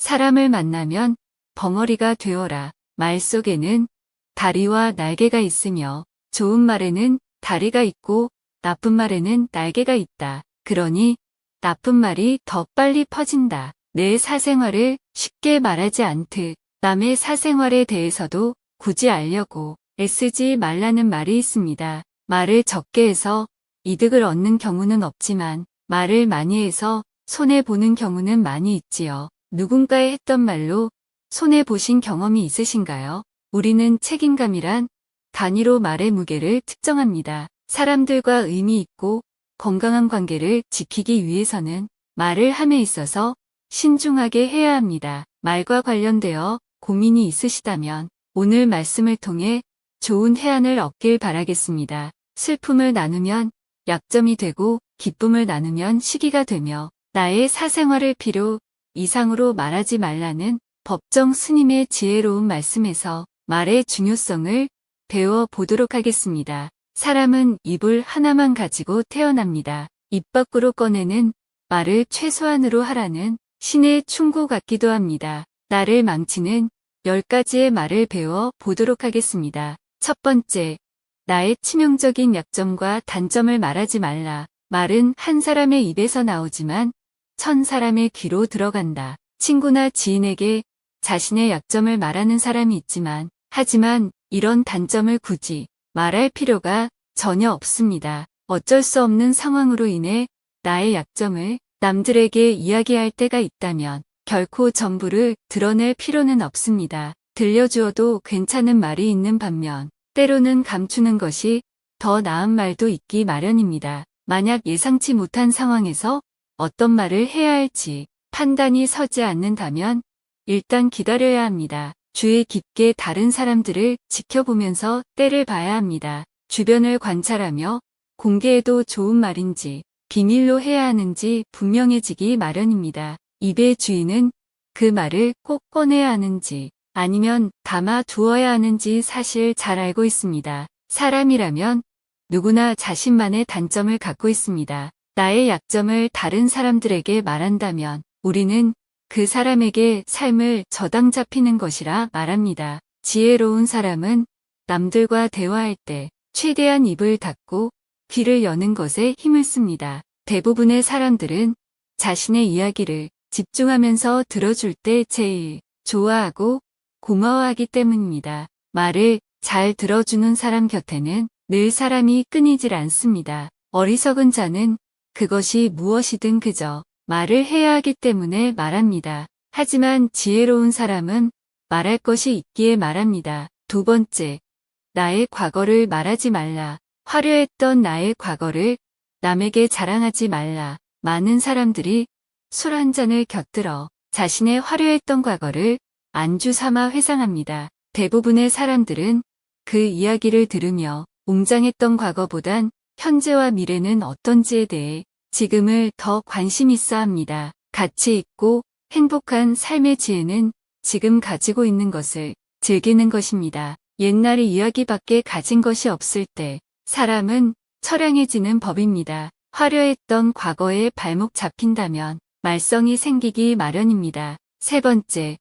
사람을 만나면 벙어리가 되어라. 말 속에는 다리와 날개가 있으며 좋은 말에는 다리가 있고 나쁜 말에는 날개가 있다. 그러니 나쁜 말이 더 빨리 퍼진다. 내 사생활을 쉽게 말하지 않듯 남의 사생활에 대해서도 굳이 알려고 애쓰지 말라는 말이 있습니다. 말을 적게 해서 이득을 얻는 경우는 없지만 말을 많이 해서 손해보는 경우는 많이 있지요. 누군가의 했던 말로 손해보신 경험이 있으신가요? 우리는 책임감이란 단위로 말의 무게를 측정합니다. 사람들과 의미 있고 건강한 관계를 지키기 위해서는 말을 함에 있어서 신중하게 해야 합니다. 말과 관련되어 고민이 있으시다면 오늘 말씀을 통해 좋은 해안을 얻길 바라겠습니다. 슬픔을 나누면 약점이 되고 기쁨을 나누면 시기가 되며 나의 사생활을 필요 이상으로 말하지 말라는 법정 스님의 지혜로운 말씀에서 말의 중요성을 배워보도록 하겠습니다. 사람은 입을 하나만 가지고 태어납니다. 입 밖으로 꺼내는 말을 최소한으로 하라는 신의 충고 같기도 합니다. 나를 망치는 10가지의 말을 배워보도록 하겠습니다. 첫 번째, 나의 치명적인 약점과 단점을 말하지 말라. 말은 한 사람의 입에서 나오지만 1000사람의 귀로 들어간다. 친구나 지인에게 자신의 약점을 말하는 사람이 있지만 하지만 이런 단점을 굳이 말할 필요가 전혀 없습니다. 어쩔 수 없는 상황으로 인해 나의 약점을 남들에게 이야기할 때가 있다면 결코 전부를 드러낼 필요는 없습니다. 들려주어도 괜찮은 말이 있는 반면 때로는 감추는 것이 더 나은 말도 있기 마련입니다. 만약 예상치 못한 상황에서 어떤 말을 해야 할지 판단이 서지 않는다면 일단 기다려야 합니다. 주의 깊게 다른 사람들을 지켜보면서 때를 봐야 합니다. 주변을 관찰하며 공개해도 좋은 말인지 비밀로 해야 하는지 분명해지기 마련입니다. 입의 주인은 그 말을 꼭 꺼내야 하는지 아니면 담아 두어야 하는지 사실 잘 알고 있습니다. 사람이라면 누구나 자신만의 단점을 갖고 있습니다. 나의 약점을 다른 사람들에게 말한다면 우리는 그 사람에게 삶을 저당 잡히는 것이라 말합니다. 지혜로운 사람은 남들과 대화할 때 최대한 입을 닫고 귀를 여는 것에 힘을 씁니다. 대부분의 사람들은 자신의 이야기를 집중하면서 들어줄 때 제일 좋아하고 고마워하기 때문입니다. 말을 잘 들어주는 사람 곁에는 늘 사람이 끊이질 않습니다. 어리석은 자는 그것이 무엇이든 그저 말을 해야 하기 때문에 말합니다. 하지만 지혜로운 사람은 말할 것이 있기에 말합니다. 두 번째, 나의 과거를 말하지 말라. 화려했던 나의 과거를 남에게 자랑하지 말라. 많은 사람들이 술 한 잔을 곁들여 자신의 화려했던 과거를 안주 삼아 회상합니다. 대부분의 사람들은 그 이야기를 들으며 웅장했던 과거보단 현재와 미래는 어떤지에 대해 지금을 더 관심 있어 합니다. 가치 있고 행복한 삶의 지혜는 지금 가지고 있는 것을 즐기는 것입니다. 옛날의 이야기밖에 가진 것이 없을 때 사람은 처량해지는 법입니다. 화려했던 과거에 발목 잡힌다면 말썽이 생기기 마련입니다. 세 번째,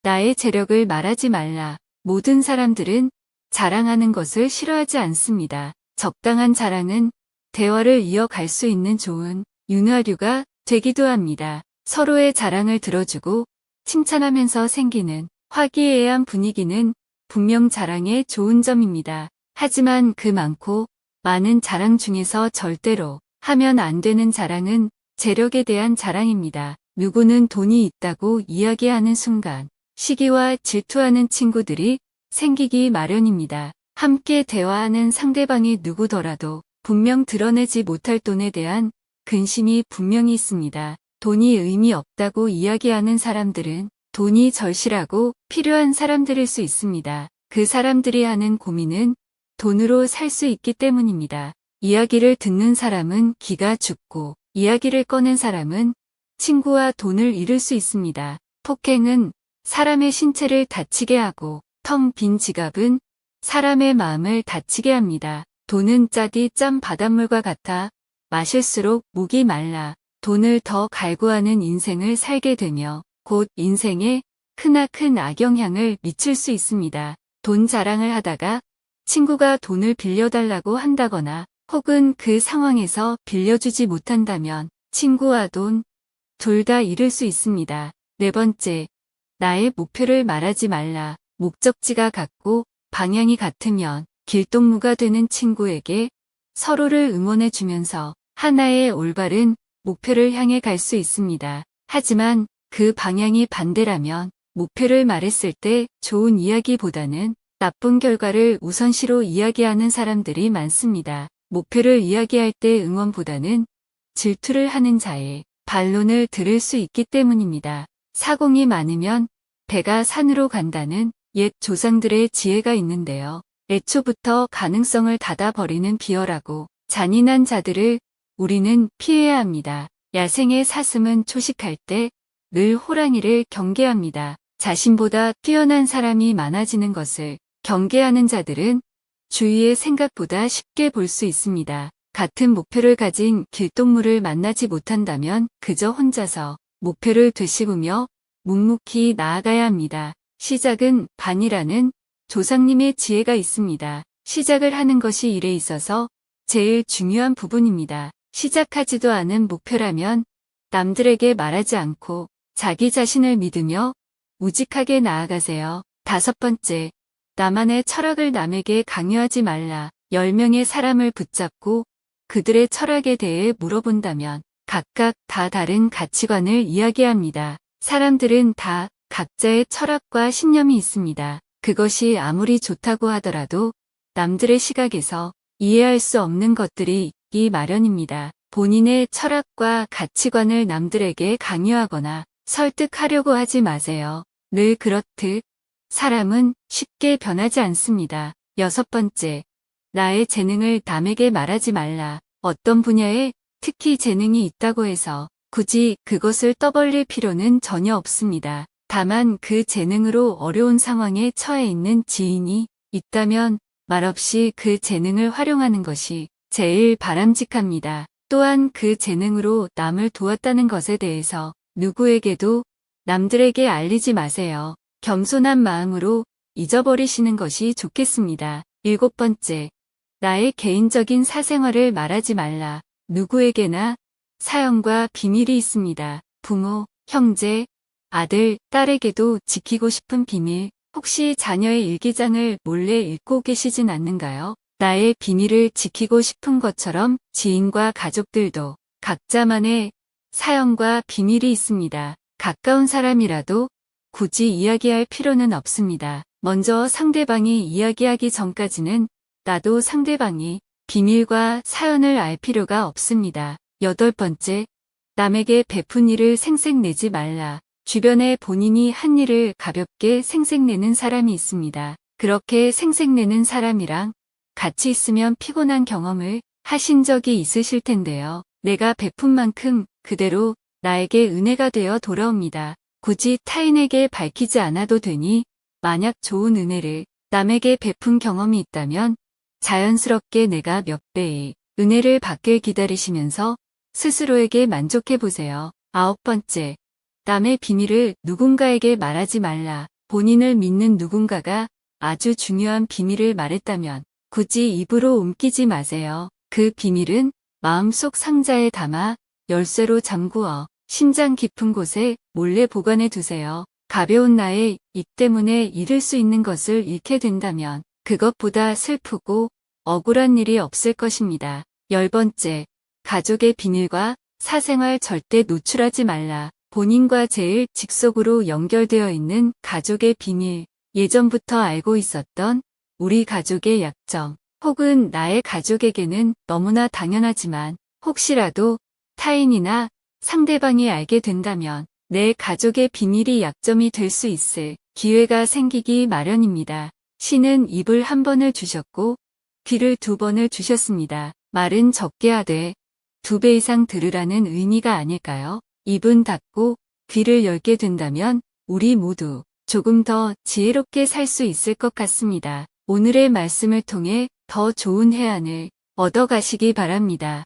나의 재력을 말하지 말라. 모든 사람들은 자랑하는 것을 싫어하지 않습니다. 적당한 자랑은 대화를 이어갈 수 있는 좋은 윤활유가 되기도 합니다. 서로의 자랑을 들어주고 칭찬하면서 생기는 화기애애한 분위기는 분명 자랑의 좋은 점입니다. 하지만 그 많고 많은 자랑 중에서 절대로 하면 안 되는 자랑은 재력에 대한 자랑입니다. 누구는 돈이 있다고 이야기하는 순간 시기와 질투하는 친구들이 생기기 마련입니다. 함께 대화하는 상대방이 누구더라도 분명 드러내지 못할 돈에 대한 근심이 분명히 있습니다. 돈이 의미 없다고 이야기하는 사람들은 돈이 절실하고 필요한 사람들일 수 있습니다. 그 사람들이 하는 고민은 돈으로 살 수 있기 때문입니다. 이야기를 듣는 사람은 기가 죽고 이야기를 꺼낸 사람은 친구와 돈을 잃을 수 있습니다. 폭행은 사람의 신체를 다치게 하고 텅 빈 지갑은 사람의 마음을 다치게 합니다. 돈은 짜디 짠 바닷물과 같아 마실수록 목이 말라 돈을 더 갈구하는 인생을 살게 되며 곧 인생에 크나큰 악영향을 미칠 수 있습니다. 돈 자랑을 하다가 친구가 돈을 빌려달라고 한다거나 혹은 그 상황에서 빌려주지 못한다면 친구와 돈, 둘 다 잃을 수 있습니다. 네 번째, 나의 목표를 말하지 말라. 목적지가 같고 방향이 같으면 길동무가 되는 친구에게 서로를 응원해 주면서 하나의 올바른 목표를 향해 갈 수 있습니다. 하지만 그 방향이 반대라면 목표를 말했을 때 좋은 이야기보다는 나쁜 결과를 우선시로 이야기하는 사람들이 많습니다. 목표를 이야기할 때 응원보다는 질투를 하는 자의 반론을 들을 수 있기 때문입니다. 사공이 많으면 배가 산으로 간다는 옛 조상들의 지혜가 있는데요. 애초부터 가능성을 닫아버리는 비열하고 잔인한 자들을 우리는 피해야 합니다. 야생의 사슴은 초식할 때 늘 호랑이를 경계합니다. 자신보다 뛰어난 사람이 많아지는 것을 경계하는 자들은 주위의 생각보다 쉽게 볼 수 있습니다. 같은 목표를 가진 길동무를 만나지 못한다면 그저 혼자서 목표를 되씹으며 묵묵히 나아가야 합니다. 시작은 반이라는 조상님의 지혜가 있습니다. 시작을 하는 것이 일에 있어서 제일 중요한 부분입니다. 시작하지도 않은 목표라면 남들에게 말하지 않고 자기 자신을 믿으며 우직하게 나아가세요. 다섯 번째, 나만의 철학을 남에게 강요하지 말라. 10명의 사람을 붙잡고 그들의 철학에 대해 물어본다면 각각 다 다른 가치관을 이야기합니다. 사람들은 다 각자의 철학과 신념이 있습니다. 그것이 아무리 좋다고 하더라도 남들의 시각에서 이해할 수 없는 것들이 있기 마련입니다. 본인의 철학과 가치관을 남들에게 강요하거나 설득하려고 하지 마세요. 늘 그렇듯 사람은 쉽게 변하지 않습니다. 여섯 번째, 나의 재능을 남에게 말하지 말라. 어떤 분야에 특히 재능이 있다고 해서 굳이 그것을 떠벌릴 필요는 전혀 없습니다. 다만 그 재능으로 어려운 상황에 처해 있는 지인이 있다면 말없이 그 재능을 활용하는 것이 제일 바람직합니다. 또한 그 재능으로 남을 도왔다는 것에 대해서 누구에게도 남들에게 알리지 마세요. 겸손한 마음으로 잊어버리시는 것이 좋겠습니다. 일곱 번째, 나의 개인적인 사생활을 말하지 말라. 누구에게나 사연과 비밀이 있습니다. 부모, 형제, 아들, 딸에게도 지키고 싶은 비밀, 혹시 자녀의 일기장을 몰래 읽고 계시진 않는가요? 나의 비밀을 지키고 싶은 것처럼 지인과 가족들도 각자만의 사연과 비밀이 있습니다. 가까운 사람이라도 굳이 이야기할 필요는 없습니다. 먼저 상대방이 이야기하기 전까지는 나도 상대방이 비밀과 사연을 알 필요가 없습니다. 여덟 번째, 남에게 베푼 일을 생색내지 말라. 주변에 본인이 한 일을 가볍게 생색내는 사람이 있습니다. 그렇게 생색내는 사람이랑 같이 있으면 피곤한 경험을 하신 적이 있으실 텐데요. 내가 베푼 만큼 그대로 나에게 은혜가 되어 돌아옵니다. 굳이 타인에게 밝히지 않아도 되니 만약 좋은 은혜를 남에게 베푼 경험이 있다면 자연스럽게 내가 몇 배의 은혜를 받길 기다리시면서 스스로에게 만족해 보세요. 아홉 번째, 남의 비밀을 누군가에게 말하지 말라. 본인을 믿는 누군가가 아주 중요한 비밀을 말했다면 굳이 입으로 옮기지 마세요. 그 비밀은 마음속 상자에 담아 열쇠로 잠구어 심장 깊은 곳에 몰래 보관해 두세요. 가벼운 나의 입 때문에 잃을 수 있는 것을 잃게 된다면 그것보다 슬프고 억울한 일이 없을 것입니다. 열 번째, 가족의 비밀과 사생활 절대 노출하지 말라. 본인과 제일 직속으로 연결되어 있는 가족의 비밀, 예전부터 알고 있었던 우리 가족의 약점, 혹은 나의 가족에게는 너무나 당연하지만 혹시라도 타인이나 상대방이 알게 된다면 내 가족의 비밀이 약점이 될 수 있을 기회가 생기기 마련입니다. 신은 입을 한 번을 주셨고 귀를 두 번을 주셨습니다. 말은 적게 하되 2배 이상 들으라는 의미가 아닐까요? 입은 닫고 귀를 열게 된다면 우리 모두 조금 더 지혜롭게 살 수 있을 것 같습니다. 오늘의 말씀을 통해 더 좋은 해안을 얻어가시기 바랍니다.